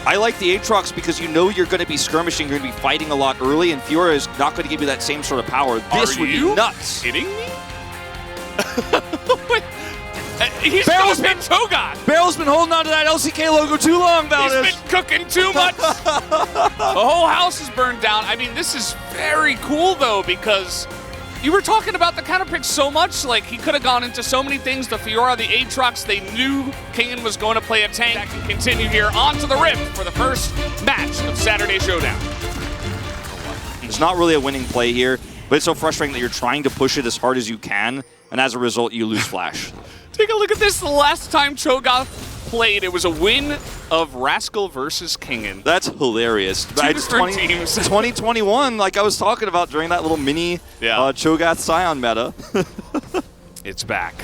I like the Aatrox because you know you're going to be skirmishing, you're going to be fighting a lot early, and Fiora is not going to give you that same sort of power. This would be nuts. Kidding me? He's Barrel's been Cho'Gath. Barrel's been holding on to that LCK logo too long, Valdez. He's been cooking too much. The whole house is burned down. I mean, this is very cool, though, because you were talking about the counter pick so much. Like, he could have gone into so many things. The Fiora, the Aatrox, they knew Kingen was going to play a tank. That can continue here onto the Rift for the first match of Saturday Showdown. It's not really a winning play here, but it's so frustrating that you're trying to push it as hard as you can, and as a result, you lose Flash. Take a look at this. The last time Cho'Gath played, it was a win of Rascal versus Kingen. That's hilarious. Two different teams. 2021, like I was talking about during that little mini Cho'Gath Scion meta. It's back.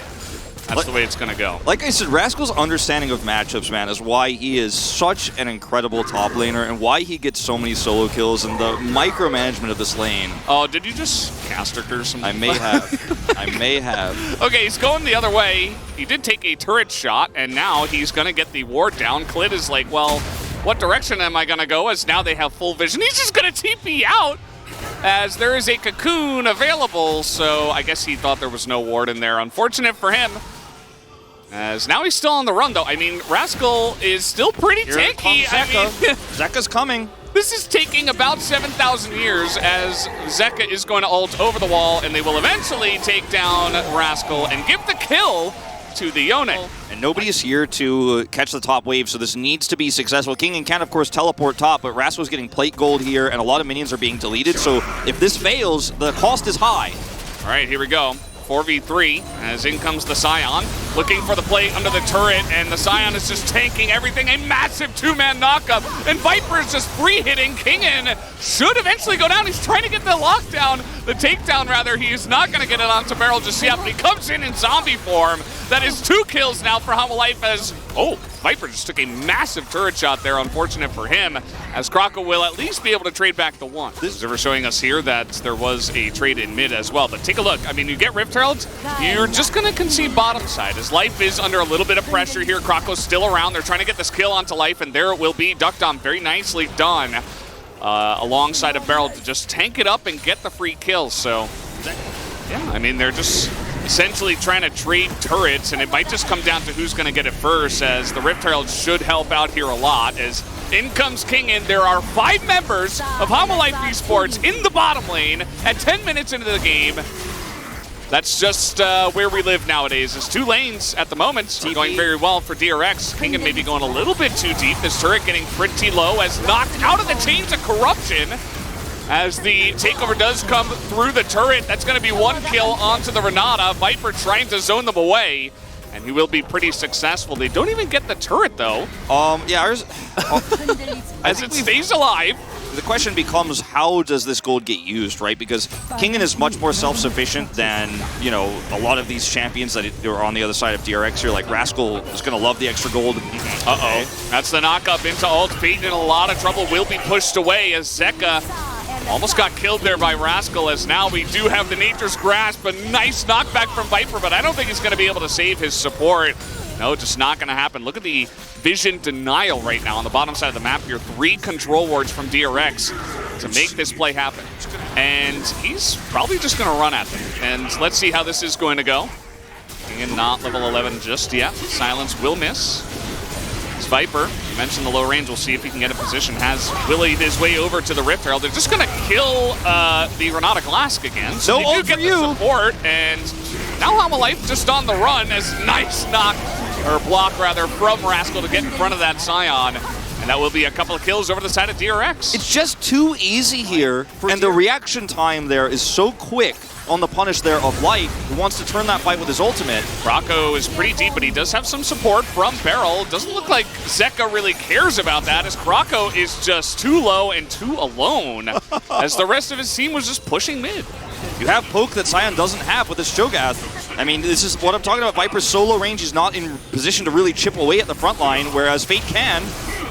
That's the way it's going to go. Like I said, Rascal's understanding of matchups, man, is why he is such an incredible top laner and why he gets so many solo kills and the micromanagement of this lane. Oh, did you just caster curse him? I may have. I may have. Okay, he's going the other way. He did take a turret shot, and now he's going to get the ward down. Clit is like, well, what direction am I going to go? As now they have full vision. He's just going to TP out as there is a cocoon available. So I guess he thought there was no ward in there. Unfortunate for him. As now he's still on the run, though. I mean, Rascal is still pretty tanky. Zeka's coming. This is taking about 7,000 years as Zeka is going to ult over the wall, and they will eventually take down Rascal and give the kill to the Yone. And nobody is here to catch the top wave, so this needs to be successful. Kingen can, of course, teleport top, but Rascal's getting plate gold here, and a lot of minions are being deleted, so if this fails, the cost is high. All right, here we go. 4v3 as in comes the Scion, looking for the plate under the turret, and the Scion is just tanking everything. A massive two-man knockup, and Viper is just free-hitting. Kingen should eventually go down. He's trying to get the lockdown, the takedown rather. He is not going to get it onto Barrel just yet, but he comes in zombie form. That is 2 kills now for Homalife as, Viper just took a massive turret shot there. Unfortunate for him, as Kroko will at least be able to trade back the 1. This is ever showing us here that there was a trade in mid as well. But take a look. I mean, you get Rift Heralds, you're just going to concede bottom side. As Life is under a little bit of pressure here. Kroko's still around. They're trying to get this kill onto Life, and there it will be. Duck Dom, very nicely done alongside of Barrel to just tank it up and get the free kill. So, yeah, I mean, they're just essentially trying to trade turrets, and it might just come down to who's going to get it first, as the Rift Herald should help out here a lot. As in comes Kingen, there are 5 members of Homalife Esports in the bottom lane at 10 minutes into the game. That's just where we live nowadays. There's 2 lanes at the moment, going very well for DRX. Kingen may be going a little bit too deep. This turret getting pretty low as knocked out of the chains of corruption. As the takeover does come through the turret, that's going to be 1 kill onto the Renata. Viper trying to zone them away, and he will be pretty successful. They don't even get the turret, though. Yeah, as it stays alive. The question becomes, how does this gold get used, right? Because Kingen is much more self-sufficient than, you know, a lot of these champions that are on the other side of DRX here. Like, Rascal is going to love the extra gold. Uh-oh. That's the knock-up into ult. Peyton in a lot of trouble, will be pushed away as Zeka almost got killed there by Rascal, as now we do have the Nature's Grasp. A nice knockback from Viper, but I don't think he's going to be able to save his support. No, just not going to happen. Look at the vision denial right now on the bottom side of the map here. 3 control wards from DRX to make this play happen. And he's probably just going to run at them. And let's see how this is going to go. Again, not level 11 just yet. Silence will miss. It's Viper. You mentioned the low range. We'll see if he can get a position. Has willied his way over to the Rift Herald. They're just going to kill the Renata Glask again. So they do get the support. And now Homalife just on the run as nice knock, or block rather, from Rascal to get in front of that Scion. And that will be a couple of kills over the side of DRX. It's just too easy here, and the reaction time there is so quick on the punish there of Life, who wants to turn that fight with his ultimate. Kroko is pretty deep, but he does have some support from Barrel. Doesn't look like Zeka really cares about that, as Kroko is just too low and too alone, as the rest of his team was just pushing mid. You have poke that Scion doesn't have with his Cho'Gath. I mean, this is what I'm talking about. Viper's solo range is not in position to really chip away at the front line, whereas Fate can.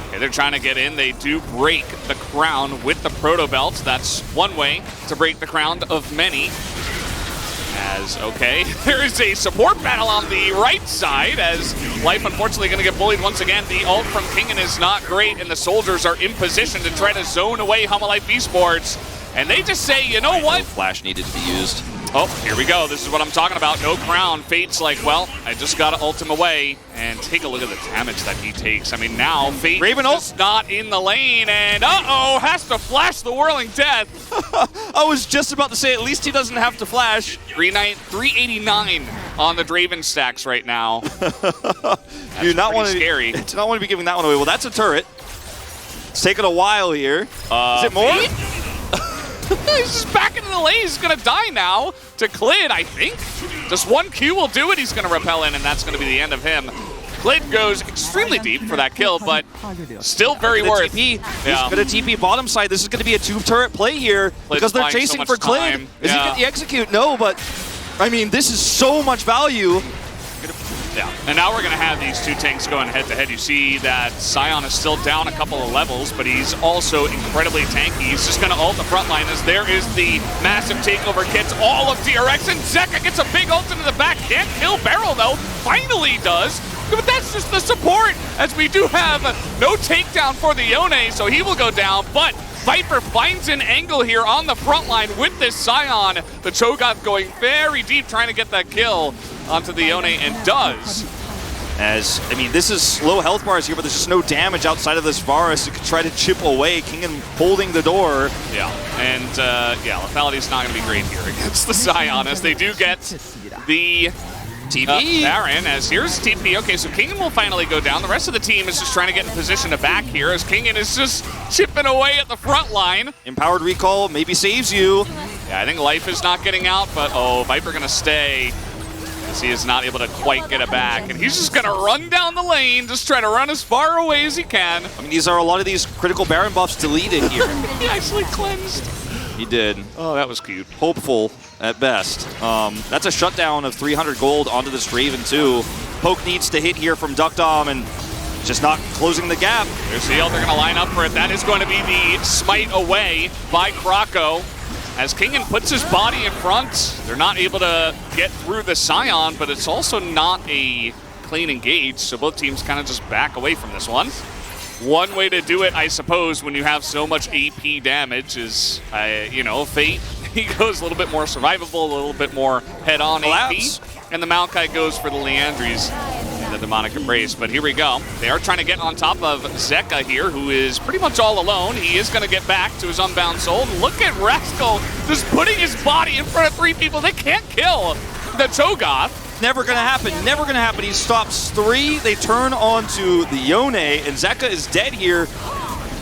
Okay, they're trying to get in. They do break the crown with the Proto Belt. That's one way to break the crown of many. As, okay, there is a support battle on the right side as Life unfortunately going to get bullied once again. The ult from Kingen is not great, and the soldiers are in position to try to zone away Humalife Esports. And they just say, you know what? No flash needed to be used. Oh, here we go. This is what I'm talking about. No crown. Fate's like, well, I just got to ult him away. And take a look at the damage that he takes. I mean, now Fate is just not in the lane. And uh-oh, has to flash the Whirling Death. I was just about to say, at least he doesn't have to flash. 389 on the Draven stacks right now. Do not want to scary. Do not want to be giving that one away. Well, that's a turret. It's taking a while here. Is it more? He's just back into the lane. He's going to die now to Clid, I think. Just one Q will do it. He's going to repel in, and that's going to be the end of him. Clid goes extremely deep for that kill, but still very worth. TP. Yeah. He's going to TP bottom side. This is going to be a two-turret play here because they're chasing for Clid. Is he get the execute? No, but I mean, this is so much value. Yeah, and now we're going to have these two tanks going head-to-head. You see that Sion is still down a couple of levels, but he's also incredibly tanky. He's just going to ult the front line as there is the massive takeover kits, all of DRX, and Zeka gets a big ult into the back. Can't kill Beryl, though. Finally does. But that's just the support, as we do have no takedown for the Yone, so he will go down. But Viper finds an angle here on the front line with this Sion. The Cho'Gath going very deep, trying to get that kill onto the Yone, and does. As, I mean, this is low health bars here, but there's just no damage outside of this Varus to try to chip away. Kingen holding the door. Yeah, and yeah, Lethality's not going to be great here against the Sion, as they do get the TP. Baron, as here's TP. Okay, so Kingen will finally go down. The rest of the team is just trying to get in position to back here, as Kingen is just chipping away at the front line. Empowered recall maybe saves you. Yeah, I think Life is not getting out, but oh, Viper going to stay. He is not able to quite get it back, and he's just going to run down the lane, just try to run as far away as he can. I mean, these are a lot of these critical Baron buffs deleted here. He actually cleansed. He did. Oh, that was cute. Hopeful at best. That's a shutdown of 300 gold onto this Draven too. Poke needs to hit here from Duckdom, and just not closing the gap. There's the ult, they're going to line up for it. That is going to be the smite away by Krako. As Kingen puts his body in front, they're not able to get through the Sion, but it's also not a clean engage, so both teams kind of just back away from this one. One way to do it, I suppose, when you have so much AP damage is, you know, Fate. He goes a little bit more survivable, a little bit more head-on AP, and the Maokai goes for the Leandries. The demonic embrace, but here we go. They are trying to get on top of Zeka here, who is pretty much all alone. He is going to get back to his unbound soul. Look at Rascal just putting his body in front of three people. They can't kill the Cho'Gath. Never going to happen. Never going to happen. He stops three. They turn onto the Yone, and Zeka is dead here.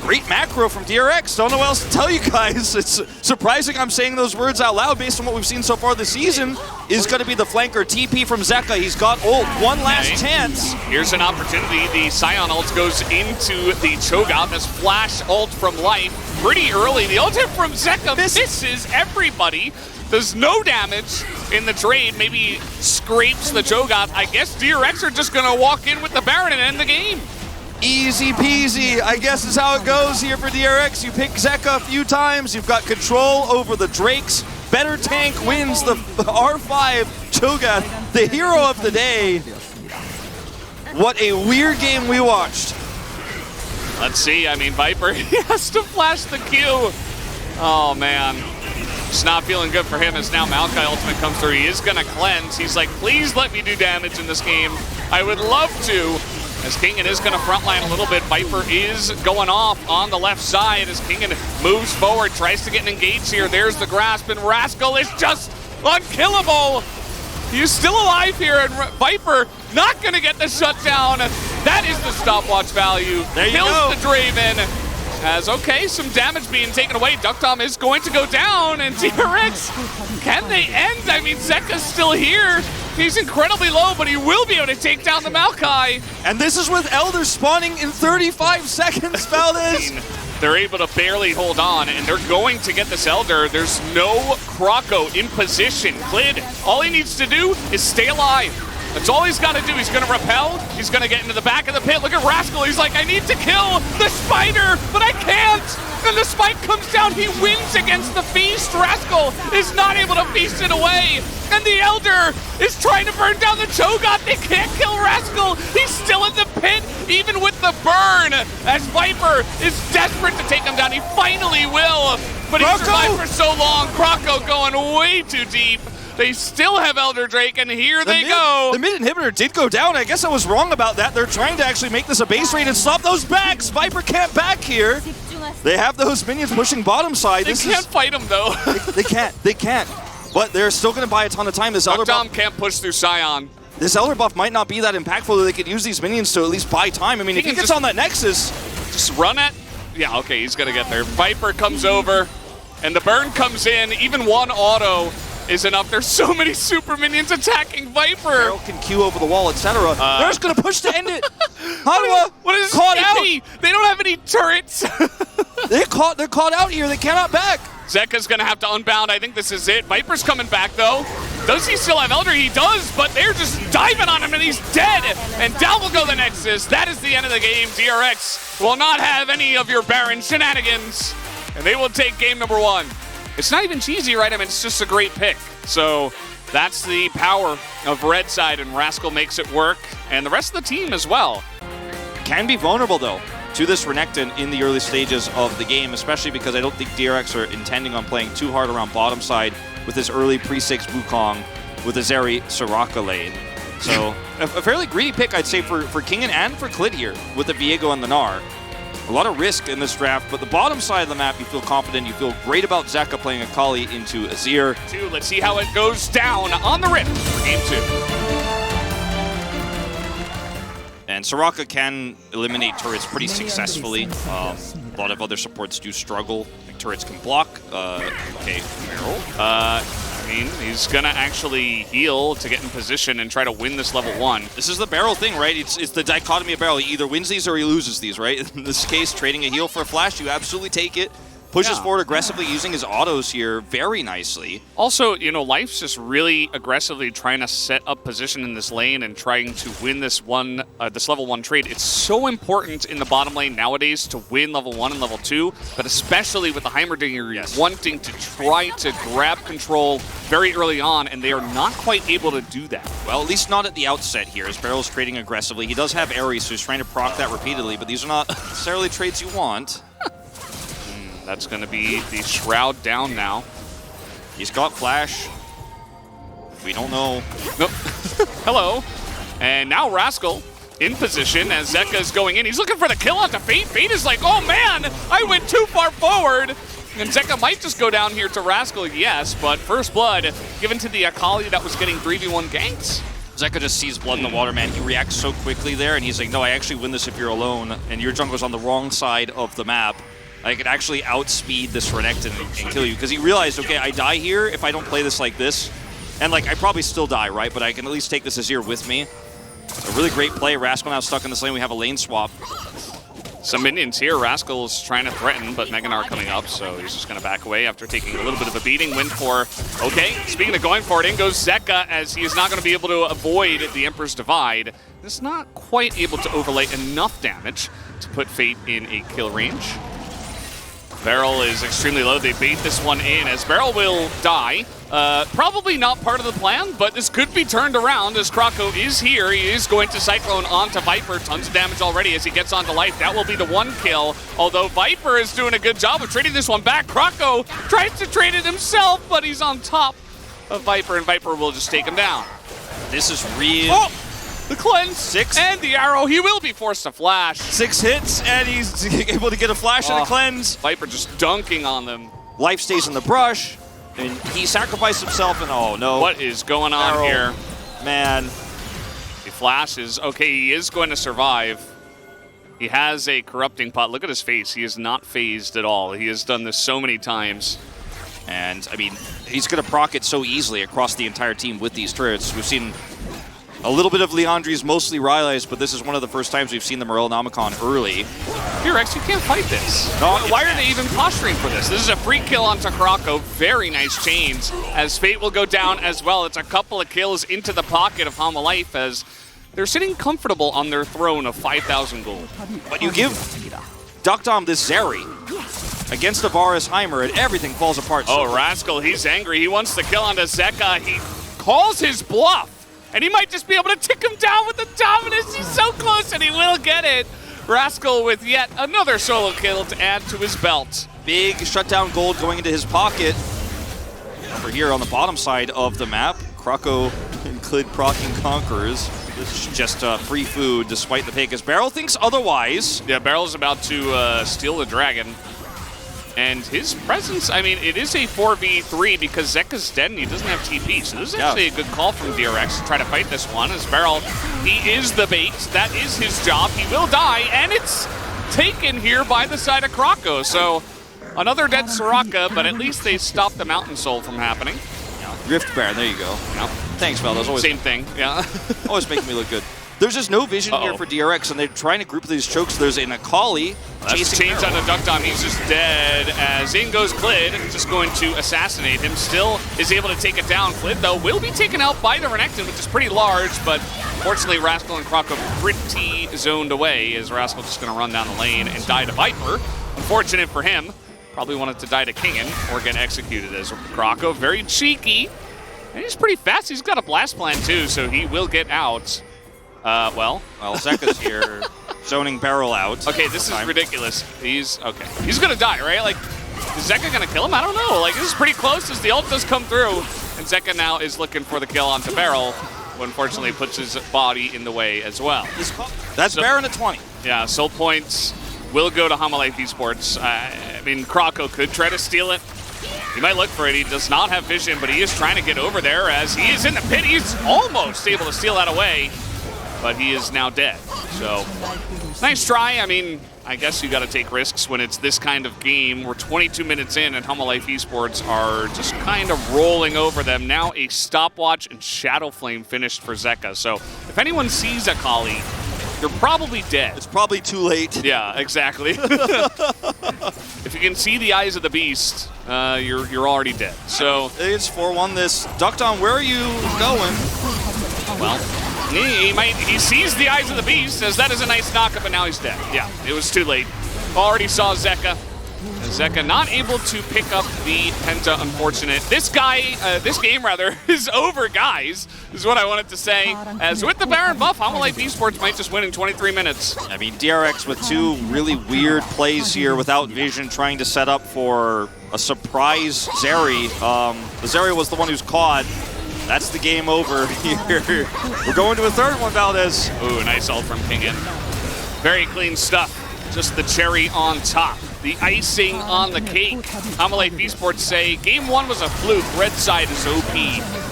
Great macro from DRX. Don't know what else to tell you guys. It's surprising I'm saying those words out loud based on what we've seen so far this season. Is going to be the flanker TP from Zeka. He's got ult. One last chance. Here's an opportunity. The Sion ult goes into the Cho'Gath. This flash ult from Life pretty early. The ult from Zeka misses everybody. Does no damage in the trade. Maybe scrapes the Cho'Gath. I guess DRX are just going to walk in with the Baron and end the game. Easy peasy, I guess is how it goes here for DRX. You pick Zeka a few times, you've got control over the Drakes. Better tank wins the R5 Cho'Gath, the hero of the day. What a weird game we watched. Let's see, I mean, Viper, he has to flash the Q. Oh man, it's not feeling good for him as now Maokai ultimate comes through. He is gonna cleanse. He's like, please let me do damage in this game. I would love to. As Kingen is going to frontline a little bit, Viper is going off on the left side as Kingen moves forward, tries to get an engage here. There's the grasp, and Rascal is just unkillable. He's still alive here, and Viper not going to get the shutdown. That is the stopwatch value. There you Kills go. the Draven. As, okay, some damage being taken away. Duckdom is going to go down, and DRX, can they end? I mean, Zeka's still here. He's incredibly low, but he will be able to take down the Maokai. And this is with Elder spawning in 35 seconds, Valdez. They're able to barely hold on, and they're going to get this Elder. There's no Krako in position. Clid, all he needs to do is stay alive. That's all he's got to do. He's going to repel. He's going to get into the back of the pit. Look at Rascal. He's like, I need to kill the spider, but I can't. And the spike comes down. He wins against the feast. Rascal is not able to feast it away. And the Elder is trying to burn down the Cho'Gath. They can't kill Rascal. He's still in the pit, even with the burn, as Viper is desperate to take him down. He finally will, but he survived for so long. Croco going way too deep. They still have Elder Drake, and here they go. The mid inhibitor did go down. I guess I was wrong about that. They're trying to actually make this a base raid and stop those backs. Viper can't back here. They have those minions pushing bottom side. They can't fight him, though. They can't. But they're still going to buy a ton of time. This Elder buff can't push through Scion. This Elder buff might not be that impactful that they could use these minions to at least buy time. I mean, if he gets on that Nexus. Just run it. Yeah, okay, he's going to get there. Viper comes over, and the burn comes in. Even one auto is enough. There's so many super minions attacking Viper. Barrel can queue over the wall, etc. They're just going to push to end it. What is caught out? They don't have any turrets. They're caught out here. They cannot back. Zeka's going to have to unbound. I think this is it. Viper's coming back, though. Does he still have Elder? He does, but they're just diving on him, and he's dead. And down will go the Nexus. That is the end of the game. DRX will not have any of your Baron shenanigans, and they will take game number 1. It's not even cheesy, right? I mean, it's just a great pick. So that's the power of Red Side, and Rascal makes it work, and the rest of the team as well. Can be vulnerable, though, to this Renekton in the early stages of the game, especially because I don't think DRX are intending on playing too hard around bottom side with his early pre-6 Wukong with a Zeri Soraka lane. So a fairly greedy pick, I'd say, for Kingen and for Klid here with the Viego and the Gnar. A lot of risk in this draft, but the bottom side of the map, you feel confident. You feel great about Zeka playing Akali into Azir. Let's see how it goes down on the Rift for game 2. And Soraka can eliminate turrets pretty successfully. A lot of other supports do struggle. Like, turrets can block. Okay, Meryl. I mean, he's gonna actually heal to get in position and try to win this level 1. This is the barrel thing, right? It's the dichotomy of barrel. He either wins these or he loses these, right? In this case, trading a heal for a flash, you absolutely take it. Pushes forward aggressively using his autos here very nicely. Also, you know, Life's just really aggressively trying to set up position in this lane and trying to win this this level 1 trade. It's so important in the bottom lane nowadays to win level 1 and level 2, but especially with the Heimerdinger wanting to try to grab control very early on, and they are not quite able to do that. Well, at least not at the outset here, as Barrel's trading aggressively. He does have Ares, so he's trying to proc that repeatedly, but these are not necessarily trades you want. That's going to be the Shroud down now. He's got Flash. We don't know. Nope. Hello. And now Rascal in position as Zeka is going in. He's looking for the kill onto Fate. Fate is like, oh man, I went too far forward. And Zeka might just go down here to Rascal, yes, but first blood given to the Akali that was getting 3v1 ganks. Zeka just sees blood in the water, man. He reacts so quickly there, and he's like, no, I actually win this if you're alone, and your jungler's on the wrong side of the map. I could actually outspeed this Renekton and kill you, because he realized, okay, I die here if I don't play this like this. And like, I probably still die, right? But I can at least take this Azir with me. A really great play. Rascal now stuck in this lane. We have a lane swap. Some minions here. Rascal's trying to threaten, but Mega Gnar coming up, so he's just going to back away after taking a little bit of a beating. Win for, okay, speaking of going for it, in goes Zeka, as he is not going to be able to avoid the Emperor's Divide. He's not quite able to overlay enough damage to put Fate in a kill range. Barrel is extremely low. They bait this one in as Barrel will die. Probably not part of the plan, but this could be turned around as Croco is here. He is going to Cyclone onto Viper. Tons of damage already as he gets onto life. That will be the 1 kill, although Viper is doing a good job of trading this one back. Croco tries to trade it himself, but he's on top of Viper, and Viper will just take him down. This is real. Oh! The cleanse, 6, and the arrow. He will be forced to flash. 6 hits, and he's able to get a flash and a cleanse. Viper just dunking on them. Life stays in the brush, and he sacrificed himself, and oh no. What is going on here? Man. The flash is, okay, he is going to survive. He has a corrupting pot. Look at his face. He is not phased at all. He has done this so many times. And, I mean, he's going to proc it so easily across the entire team with these turrets. We've seen A little bit of Leandri's, mostly Rylai's, but this is one of the first times we've seen the Morel Nomicon early. DRX, you can't fight this. No, Why are they even posturing for this? This is a free kill onto Krako. Very nice chains, as Fate will go down as well. It's a couple of kills into the pocket of Hamalife as they're sitting comfortable on their throne of 5,000 gold. But you give Duckdom this Zeri against the Varus Heimer, and everything falls apart. Oh, Rascal, he's angry. He wants to kill onto Zeka. He calls his bluff. And he might just be able to tick him down with the dominance. He's so close, and he will get it. Rascal with yet another solo kill to add to his belt. Big shutdown gold going into his pocket. Over here on the bottom side of the map, Krako and Clid procking Conquerors. This is just free food despite the pick, as Beryl thinks otherwise. Yeah, Beryl's about to steal the dragon. And his presence, I mean, it is a 4v3 because Zeka's dead and he doesn't have TP. So this is actually a good call from DRX to try to fight this one. As Beryl, he is the bait. That is his job. He will die, and it's taken here by the side of Krako. So another dead Soraka, but at least they stopped the Mountain Soul from happening. Rift Baron, there you go. Yep. Thanks, Valdos. Always, same thing, yeah. Always making me look good. There's just no vision here for DRX, and they're trying to group these chokes. There's an Akali chasing Chains on a Duckdom. He's just dead as in goes Clid, just going to assassinate him. Still is able to take it down. Clid, though, will be taken out by the Renekton, which is pretty large, but fortunately Rascal and Krako pretty zoned away, as Rascal just going to run down the lane and die to Viper. Unfortunate for him. Probably wanted to die to Kingen or get executed as Krako. Very cheeky. And he's pretty fast. He's got a blast plan, too, so he will get out. Well, Zeka's here, zoning Beryl out. Okay, this is ridiculous. He's going to die, right? Like, is Zeka going to kill him? I don't know. Like, this is pretty close as the ult does come through. And Zeka now is looking for the kill onto Beryl, who unfortunately puts his body in the way as well. That's so, Baron at 20. Yeah, soul points will go to Hamalife Esports. I mean, Krako could try to steal it. He might look for it. He does not have vision, but he is trying to get over there as he is in the pit. He's almost able to steal that away, but he is now dead. So, nice try. I mean, I guess you got to take risks when it's this kind of game. We're 22 minutes in, and Hamalife Esports are just kind of rolling over them. Now a stopwatch and Shadow Flame finished for Zeka. So, if anyone sees Akali, you're probably dead. It's probably too late. Yeah, exactly. If you can see the eyes of the beast, you're already dead. So it's 4-1 this. Duckdom, where are you going? Well, he sees the eyes of the beast, as that is a nice knockup, and now he's dead. Yeah, it was too late. Already saw Zeka. Zeka not able to pick up the Penta, unfortunate. This game is over, guys, is what I wanted to say. As with the Baron buff, Hamalife Esports might just win in 23 minutes. I mean, DRX with two really weird plays here without vision, trying to set up for a surprise Zeri. The Zeri was the one who's caught. That's the game over here. We're going to a third one, Valdez. Ooh, nice ult from Kingen. Very clean stuff. Just the cherry on top. The icing on the cake. Hamalife Esports say game 1 was a fluke. Red side is OP.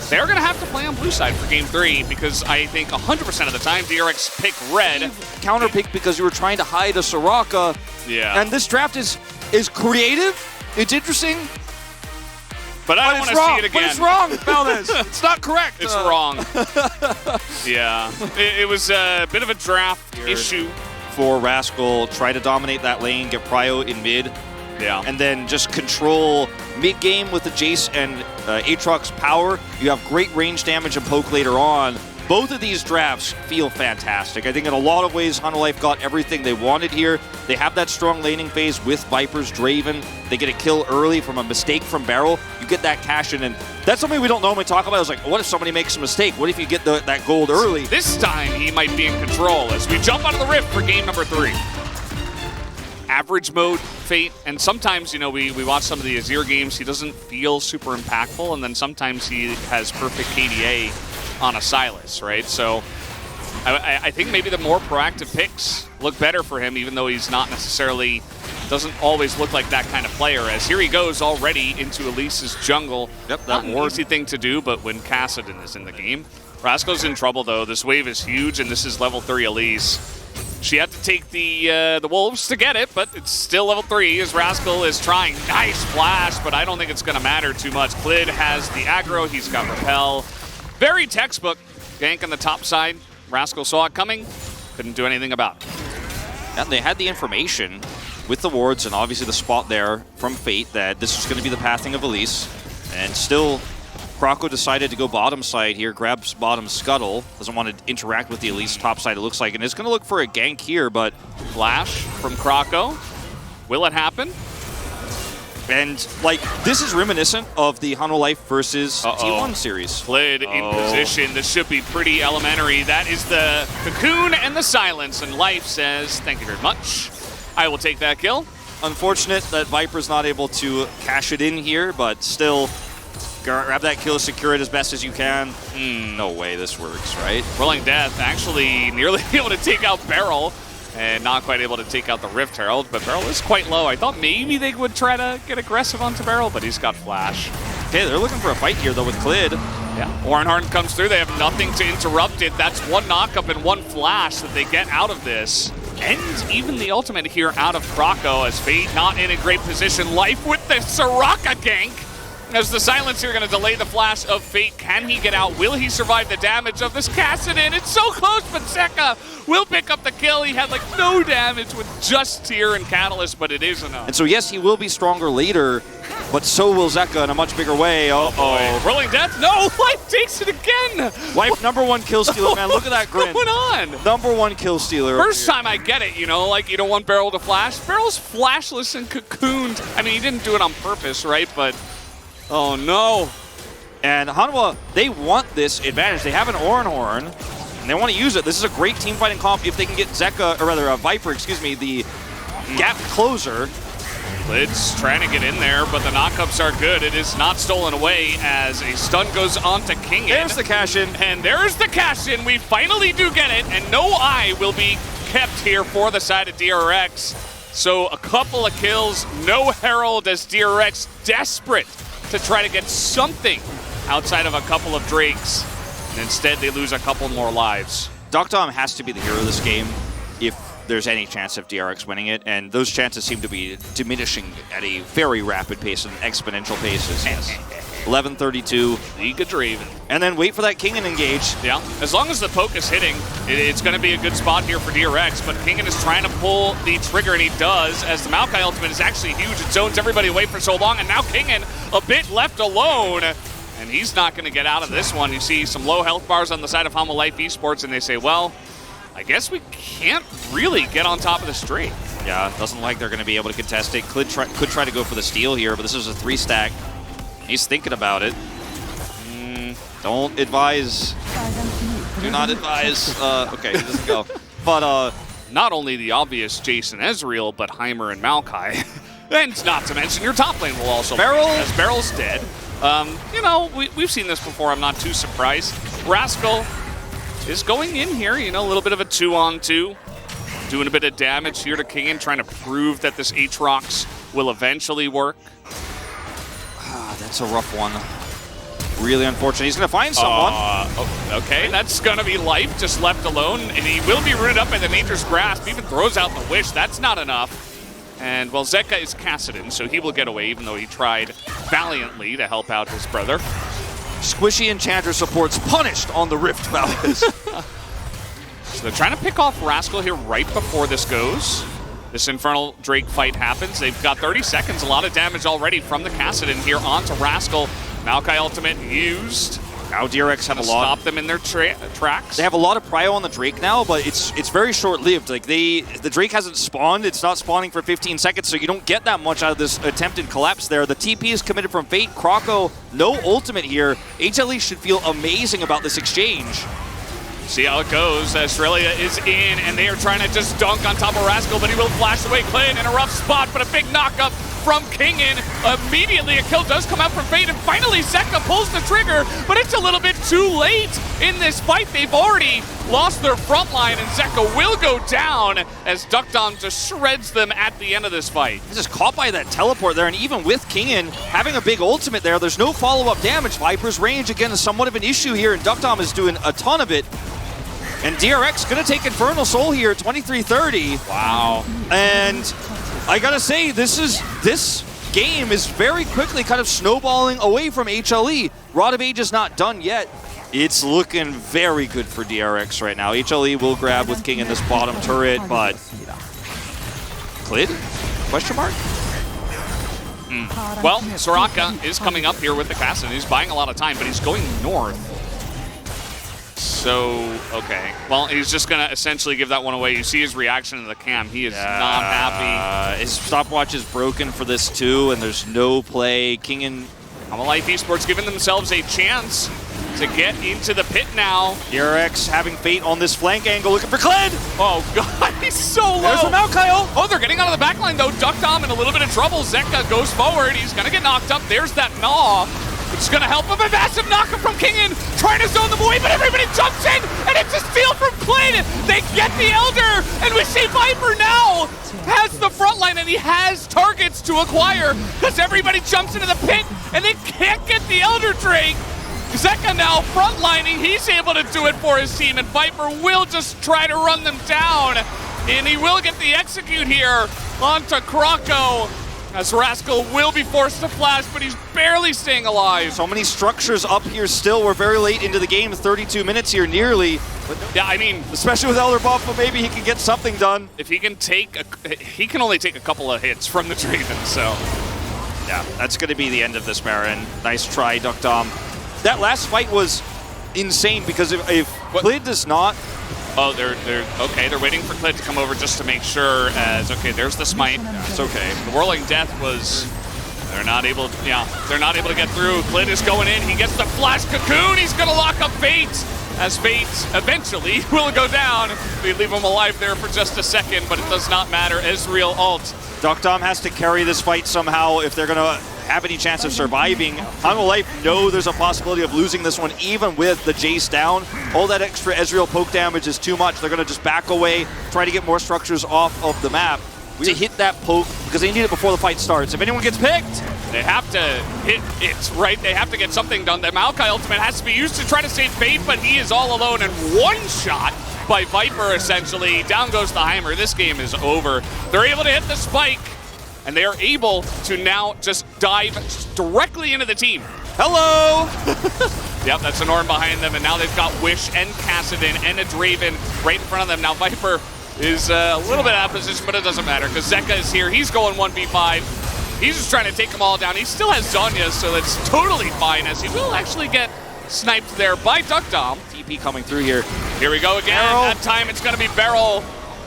They're going to have to play on blue side for game 3 because I think 100% of the time DRX pick red. Counter pick because you were trying to hide a Soraka. Yeah. And this draft is creative. It's interesting. But I don't want to see it again. But it's wrong, Valdez. It's not correct. It's wrong. Yeah. It was a bit of a draft issue. For Rascal, try to dominate that lane, get Prio in mid, and then just control mid-game with the Jace and Aatrox's power. You have great range damage and poke later on. Both of these drafts feel fantastic. I think in a lot of ways, Hamalife got everything they wanted here. They have that strong laning phase with Viper's Draven. They get a kill early from a mistake from Beryl. You get that cash in, and that's something we don't normally talk about. It's like, what if somebody makes a mistake? What if you get that gold early? This time, he might be in control as we jump out of the rift for game number 3. Average mode Fate, and sometimes, you know, we watch some of the Azir games, he doesn't feel super impactful, and then sometimes he has perfect KDA on a Sylas, right? So I think maybe the more proactive picks look better for him, even though he's not necessarily, doesn't always look like that kind of player, as here he goes already into Elise's jungle. Yep, not an easy thing to do, but when Kassadin is in the game. Rascal's in trouble, though. This wave is huge, and this is level 3 Elise. She had to take the Wolves to get it, but it's still level 3 as Rascal is trying. Nice flash, but I don't think it's going to matter too much. Clid has the aggro. He's got Repel. Very textbook. gank on the top side. Rascal saw it coming, couldn't do anything about it. And they had the information with the wards and obviously the spot there from Fate that this was going to be the pathing of Elise. And still, Croco decided to go bottom side here, grabs bottom scuttle. Doesn't want to interact with the Elise top side, it looks like. And is going to look for a gank here, but... Flash from Croco. Will it happen? And, like, this is reminiscent of the Hanwha Life versus T1 series. Klid in position. This should be pretty elementary. That is the cocoon and the silence. And Life says, thank you very much. I will take that kill. Unfortunate that Viper's not able to cash it in here, but still, grab that kill, secure it as best as you can. No way this works, right? Rolling Death actually nearly able to take out Beryl. And not quite able to take out the Rift Herald, but Beryl is quite low. I thought maybe they would try to get aggressive onto Beryl, but he's got Flash. Okay, they're looking for a fight here, though, with Klid. Yeah, Orenhorn comes through. They have nothing to interrupt it. That's one knock-up and one Flash that they get out of this. And even the ultimate here out of Croco, as Fate not in a great position. Life with the Soraka gank. As the silence here going to delay the flash of Fate. Can he get out? Will he survive the damage of this Kassadin? It's so close, but Zeka will pick up the kill. He had like no damage with just Tear and Catalyst, but it is enough. And so yes, he will be stronger later, but so will Zeka in a much bigger way. Uh-oh. Rolling Death? No! Life takes it again! Life, #1 kill stealer, man. Look at that grin. What's going on? #1 kill stealer. First time I get it, you know, like you don't want Beryl to flash. Beryl's flashless and cocooned. I mean, he didn't do it on purpose, right? But oh no. And Hanwha, they want this advantage. They have an Orenhorn, and they want to use it. This is a great team fighting comp if they can get Zeka, or rather Viper, excuse me, the gap closer. Klid's trying to get in there, but the knockups are good. It is not stolen away as a stun goes on to King. There's the cash-in. And there's the cash-in. We finally do get it, and no eye will be kept here for the side of DRX. So a couple of kills, no Herald as DRX desperate to try to get something outside of a couple of Drakes. And instead, they lose a couple more lives. Dom has to be the hero of this game if there's any chance of DRX winning it, and those chances seem to be diminishing at a very rapid pace, an exponential pace. 11:32. League of Draven. And then wait for that Kingen engage. Yeah, as long as the poke is hitting, it's going to be a good spot here for DRX, but Kingen is trying to pull the trigger, and he does, as the Maokai ultimate is actually huge. It zones everybody away for so long, and now Kingen a bit left alone, and he's not going to get out of this one. You see some low health bars on the side of Hanwha Life Esports, and they say, well, I guess we can't really get on top of the streak. Yeah, doesn't like they're going to be able to contest it. Could try to go for the steal here, but this is a 3-stack. He's thinking about it. Don't advise. Do not advise. Okay, he doesn't go. But not only the obvious Jason Ezreal, but Heimer and Maokai. And not to mention your top lane will also Beryl. As Beryl's dead. You know, we've seen this before. I'm not too surprised. Rascal is going in here, you know, a little bit of a 2-on-2. Doing a bit of damage here to Kingen, trying to prove that this Aatrox will eventually work. That's a rough one. Really unfortunate. He's going to find someone. Okay, that's going to be Life, just left alone, and he will be rooted up by the Nature's Grasp. Even throws out the Wish. That's not enough. And, well, Zeka is Kassadin, so he will get away, even though he tried valiantly to help out his brother. Squishy Enchanter supports punished on the Rift Valves. So they're trying to pick off Rascal here right before this goes. This Infernal Drake fight happens. They've got 30 seconds, a lot of damage already from the Kassadin here onto Rascal. Maokai ultimate used. Now DRX have a lot. Stop them in their tracks. They have a lot of prio on the Drake now, but it's very short-lived. Like the Drake hasn't spawned. It's not spawning for 15 seconds, so you don't get that much out of this attempted collapse there. The TP is committed from Fate. Croco, no ultimate here. HLE should feel amazing about this exchange. See how it goes. Australia is in, and they are trying to just dunk on top of Rascal, but he will flash away. Klid in a rough spot, but a big knockup from Kingen. Immediately, a kill does come out from Fate, and finally, Zeka pulls the trigger, but it's a little bit too late in this fight. They've already lost their front line, and Zeka will go down as Duckdom just shreds them at the end of this fight. He's just caught by that teleport there, and even with Kingen having a big ultimate there, there's no follow-up damage. Viper's range, again, is somewhat of an issue here, and Duckdom is doing a ton of it. And DRX gonna take Infernal Soul here, 23-30. Wow. And I gotta say, this game is very quickly kind of snowballing away from HLE. Rod of Age is not done yet. It's looking very good for DRX right now. HLE will grab with King in this bottom turret, but Clid? Question mark? Well, Soraka is coming up here with the cast, and he's buying a lot of time, but he's going north. So, okay. Well, he's just going to essentially give that one away. You see his reaction to the cam. He is not happy. His stopwatch is broken for this too, and there's no play. King and Life Esports giving themselves a chance to get into the pit now. DRX having fate on this flank angle, looking for Clid! Oh god, he's so low! There's the Mount Kyle! Oh, they're getting out of the backline though. Duckdom in a little bit of trouble. Zeka goes forward. He's gonna get knocked up. There's that gnaw. It's gonna help him. A massive knockup from Kingen, trying to zone them away, but everybody jumps in, and it's a steal from Clid! They get the Elder, and we see Viper now has the front line, and he has targets to acquire, because everybody jumps into the pit, and they can't get the Elder Drake. Zeka now frontlining, he's able to do it for his team, and Viper will just try to run them down. And he will get the execute here onto Kroko, as Rascal will be forced to flash, but he's barely staying alive. So many structures up here still. We're very late into the game, 32 minutes here nearly. Yeah, I mean, especially with Elder buff, but maybe he can get something done. If he can he can only take a couple of hits from the Draven, so. Yeah, that's going to be the end of this Baron. Nice try, Duckdom. That last fight was insane because if Clid does not... Oh, they're okay. They're waiting for Clid to come over just to make sure. As okay, there's the smite. Yeah, it's okay. The Whirling Death was. They're not able. They're not able to get through. Clid is going in. He gets the flash cocoon. He's gonna lock up Fate. As Fate eventually will go down. They leave him alive there for just a second, but it does not matter. Ezreal ult. Duckdom has to carry this fight somehow if they're gonna have any chance of surviving. Hanwha Life know there's a possibility of losing this one even with the Jace down. All that extra Ezreal poke damage is too much. They're going to just back away, try to get more structures off of the map to hit that poke because they need it before the fight starts. If anyone gets picked, they have to hit it, right? They have to get something done. The Maokai ultimate has to be used to try to save Fate, but he is all alone and one shot by Viper essentially. Down goes the Heimer. This game is over. They're able to hit the spike, and they are able to now just dive directly into the team. Hello! Yep, that's an Ornn behind them, and now they've got Wish and Kassadin and a Draven right in front of them. Now Viper is a little bit out of position, but it doesn't matter because Zeka is here. He's going 1v5. He's just trying to take them all down. He still has Zhonya, so that's totally fine, as he will actually get sniped there by Duckdom. TP coming through here. Here we go again. Barrel. That time it's going to be Beryl,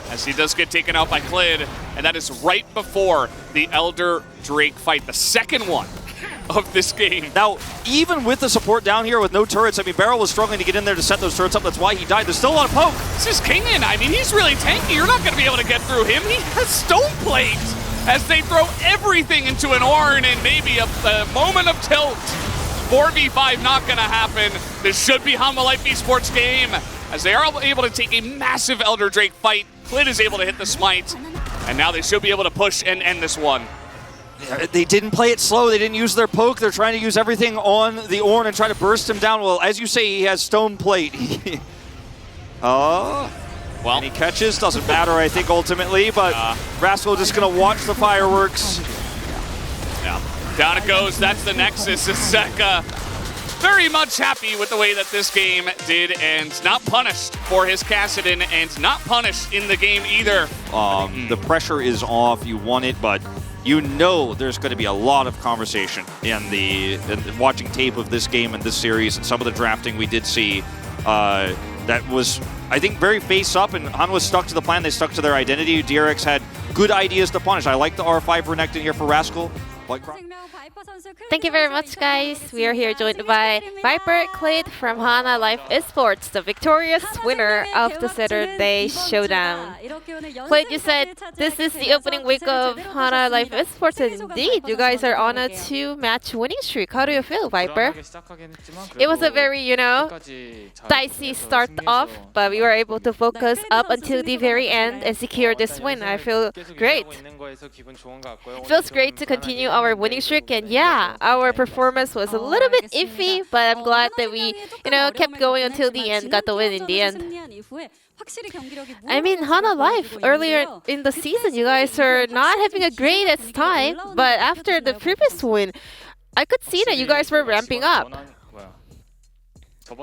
as he does get taken out by Clid, and that is right before the Elder Drake fight, the second one of this game. Now, even with the support down here with no turrets, I mean, Beryl was struggling to get in there to set those turrets up. That's why he died. There's still a lot of poke. This is Kingen. I mean, he's really tanky. You're not going to be able to get through him. He has Stone Plate as they throw everything into an Ornn and maybe a moment of tilt. 4v5 not going to happen. This should be Hanwha Life Esports game, as they are able to take a massive Elder Drake fight. Clid is able to hit the smite, and now they should be able to push and end this one. They didn't play it slow. They didn't use their poke. They're trying to use everything on the Ornn and try to burst him down. Well, as you say, he has Stone Plate. Well, any catches? Doesn't matter, I think, ultimately, but Rascal just going to watch the fireworks. Yeah. Down it goes. That's the Nexus. Zeka very much happy with the way that this game did, and not punished for his Kassadin, and not punished in the game either. The pressure is off. You want it, but you know there's going to be a lot of conversation in watching tape of this game and this series, and some of the drafting we did see that was, I think, very face-up, and Hanwha stuck to the plan. They stuck to their identity. DRX had good ideas to punish. I like the R5 Renekton here for Rascal. Thank you very much, guys. We are here joined by Viper Clid from Hanwha Life Esports, the victorious winner of the Saturday Showdown. Clid, you said this is the opening week of Hanwha Life Esports, and indeed, you guys are on a 2-match winning streak. How do you feel, Viper? It was a very, dicey start off, but we were able to focus up until the very end and secure this win. I feel great. It feels great to continue our winning streak, and yeah, our performance was a little bit iffy, but I'm glad that we, kept going until the end, got the win in the end. I mean, Hanwha Life, earlier in the season, you guys are not having a greatest time, but after the previous win, I could see that you guys were ramping up.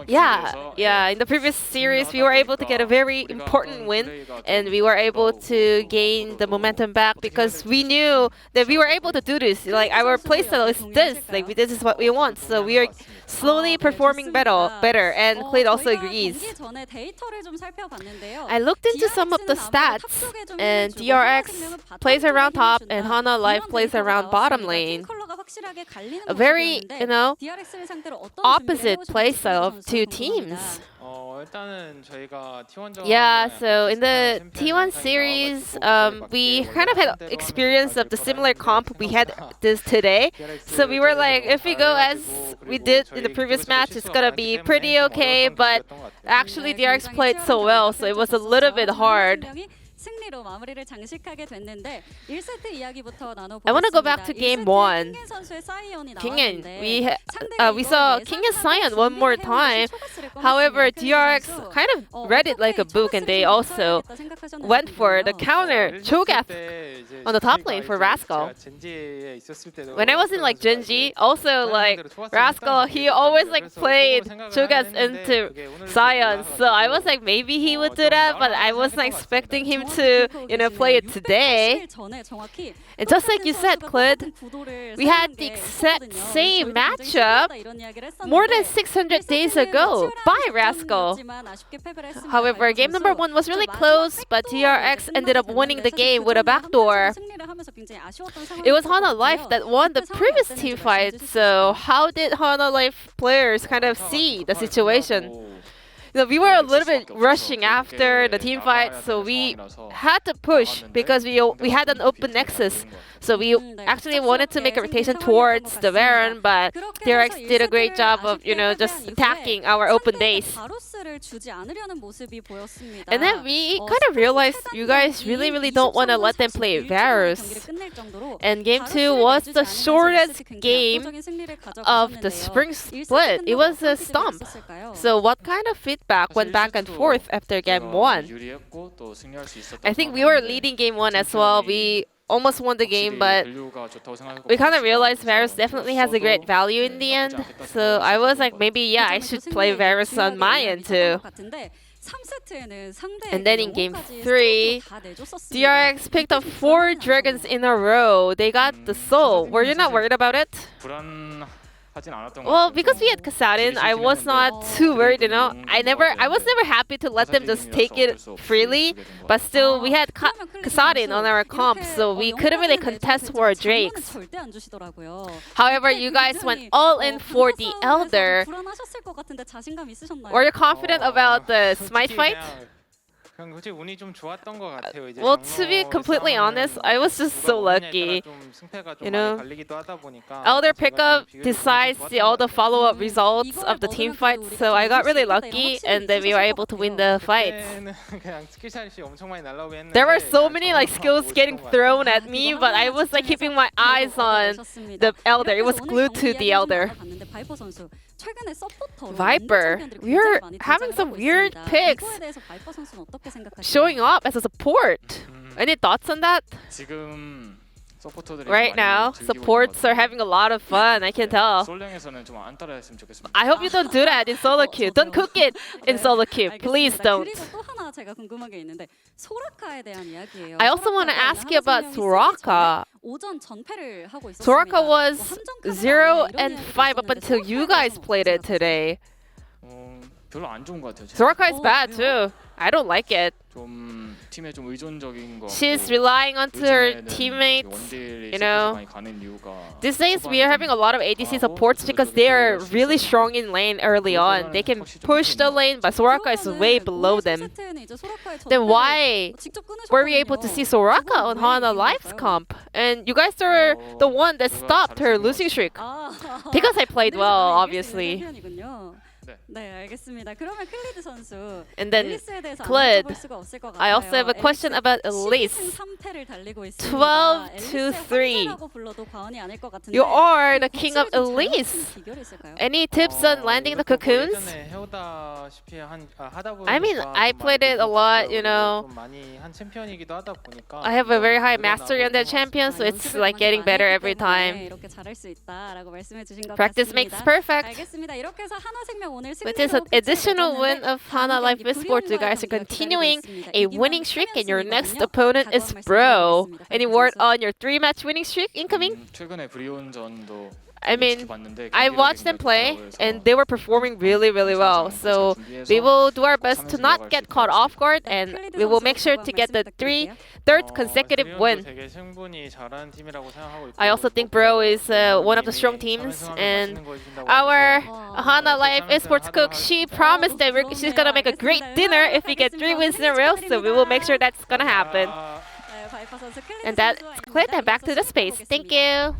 Yeah. In the previous series, we were able to get a very important win, and we were able to gain the momentum back because we knew that we were able to do this. Like our playstyle is this. Like this is what we want. So we are slowly performing better, and Clayt also agrees. I looked into some of the stats, and DRX plays around top, and Hana Life plays around bottom lane. A very, opposite playstyle of two teams. Yeah, so in the T1 series, we kind of had experience of the similar comp we had this today. So we were like, if we go as we did in the previous match, it's gonna be pretty okay. But actually, DRX played so well, so it was a little bit hard. I want to go back to game 1. Kingen. We saw Kingen Sion one more time. However, DRX kind of read it like a book, and they also went for the counter Cho'Gath on the top lane for Rascal. When I was in like Genji, also like Rascal, he always like played Cho'Gath into Sion. So I was like, maybe he would do that, but I wasn't expecting him to, play it today. And just like you said, Clayt, we had the exact same matchup more than 600 days ago by Rascal. However, game number 1 was really close, but DRX ended up winning the game with a backdoor. It was Hana Life that won the previous team fight, so how did Hana Life players kind of see the situation? We were a little bit rushing after the team fight, so we had to push because we had an open nexus. So we actually wanted to make a rotation towards the Baron, but DRX did a great job of, just attacking our open base. And then we kind of realized you guys really don't want to let them play Varus. And game 2 was the shortest game of the spring split. It was a stomp. So what kind of feedback went back and forth after game 1? I think we were leading game 1 as well. We almost won the game, but we kind of realized Varus definitely has a great value in the end. So I was like, maybe, I should play Varus on my end too. And then in game 3, DRX picked up 4 dragons in a row. They got the soul. Were you not worried about it? Well, because we had Kassadin, I was not too worried, I was never happy to let them just take it freely, but still, we had Kassadin on our comp, so we couldn't really contest for Drakes. However, you guys went all in for the Elder. Were you confident about the Smite fight? Well, to be completely honest, I was just so lucky. Elder pickup decides all the follow-up results of the team fights, so I got really lucky, and then we were able to win the fights. There were so many skills getting thrown at me, but I was keeping my eyes on the Elder. It was glued to the Elder. Viper, we're having some weird picks showing up as a support. Any thoughts on that? Right now, supports are having a lot of fun, I can tell. I hope you don't do that in solo queue. Don't cook it in solo queue. Please don't. I also want to ask you about Soraka. Soraka was 0-5 up until you guys played it today. Soraka is bad too. I don't like it. She's relying on her teammates, These days we are having a lot of ADC supports because they are really strong in lane early on. They can push the lane, but Soraka is way below them. Then why were we able to see Soraka on Hana Life's comp? And you guys are the one that stopped her losing streak. Because I played well, obviously. And then Clayt, I also have a question about Elise. 12-3. You are the king of Elise. Any tips on landing the cocoons? I mean, I played it a lot, I have a very high mastery on that champion, so it's getting better every time. Practice makes perfect. With this additional win of Hana Life Esports, you guys are continuing a winning streak, and your next opponent is Bro. Any word on your 3-match winning streak incoming? I mean, I watched them play, and they were performing really, really well. So we will do our best to not get caught off guard, and we will make sure to get the third consecutive win. I also think Bro is one of the strong teams, and our Hana Life Esports cook, she promised that she's gonna make a great dinner if we get 3 wins in a row. So we will make sure that's gonna happen. And that's Clint, and back to the space. Thank you.